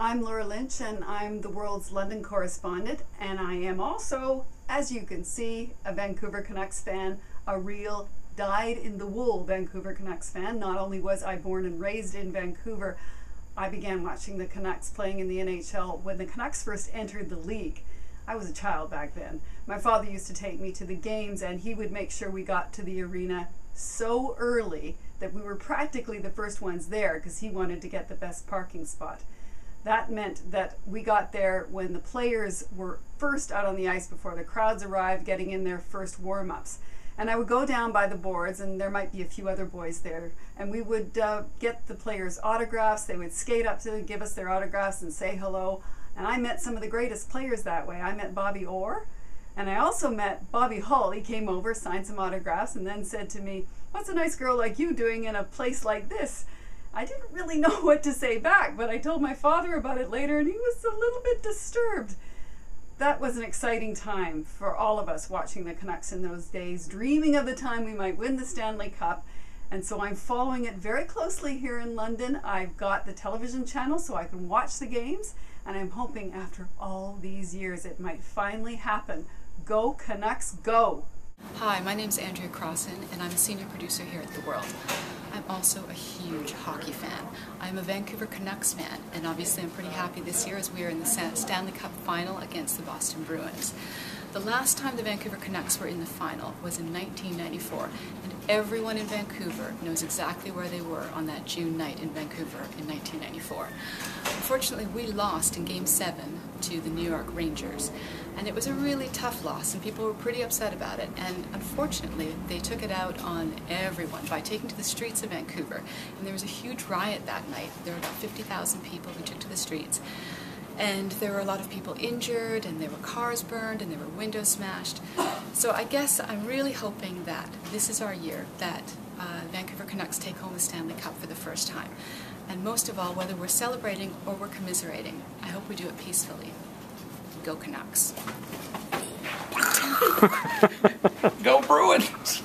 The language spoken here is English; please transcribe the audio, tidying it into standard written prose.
I'm Laura Lynch, and I'm the world's London correspondent, and I am also, as you can see, a Vancouver Canucks fan, a real dyed-in-the-wool Vancouver Canucks fan. Not only was I born and raised in Vancouver, I began watching the Canucks playing in the NHL when the Canucks first entered the league. I was a child back then. My father used to take me to the games, and he would make sure we got to the arena so early that we were practically the first ones there because he wanted to get the best parking spot. That meant that we got there when the players were first out on the ice before the crowds arrived, getting in their first warm-ups. And I would go down by the boards, and there might be a few other boys there, and we would get the players' autographs. They would skate up to give us their autographs and say hello. And I met some of the greatest players that way. I met Bobby Orr, and I also met Bobby Hull. He came over, signed some autographs, and then said to me, "What's a nice girl like you doing in a place like this?" I didn't really know what to say back, but I told my father about it later, and he was a little bit disturbed. That was an exciting time for all of us watching the Canucks in those days, dreaming of the time we might win the Stanley Cup. And so I'm following it very closely here in London. I've got the television channel so I can watch the games, and I'm hoping after all these years it might finally happen. Go Canucks, go! Hi, my name's Andrea Crossan, and I'm a senior producer here at The World. I'm also a huge hockey fan. I'm a Vancouver Canucks fan, and obviously I'm pretty happy this year as we are in the Stanley Cup final against the Boston Bruins. The last time the Vancouver Canucks were in the final was in 1994, and everyone in Vancouver knows exactly where they were on that June night in Vancouver in 1994. Unfortunately, we lost in Game 7 to the New York Rangers, and it was a really tough loss, and people were pretty upset about it, and unfortunately they took it out on everyone by taking to the streets of Vancouver, and there was a huge riot that night. There were about 50,000 people who took to the streets. And there were a lot of people injured, and there were cars burned, and there were windows smashed. So I guess I'm really hoping that this is our year, that Vancouver Canucks take home the Stanley Cup for the first time. And most of all, whether we're celebrating or we're commiserating, I hope we do it peacefully. Go Canucks. Go Bruins!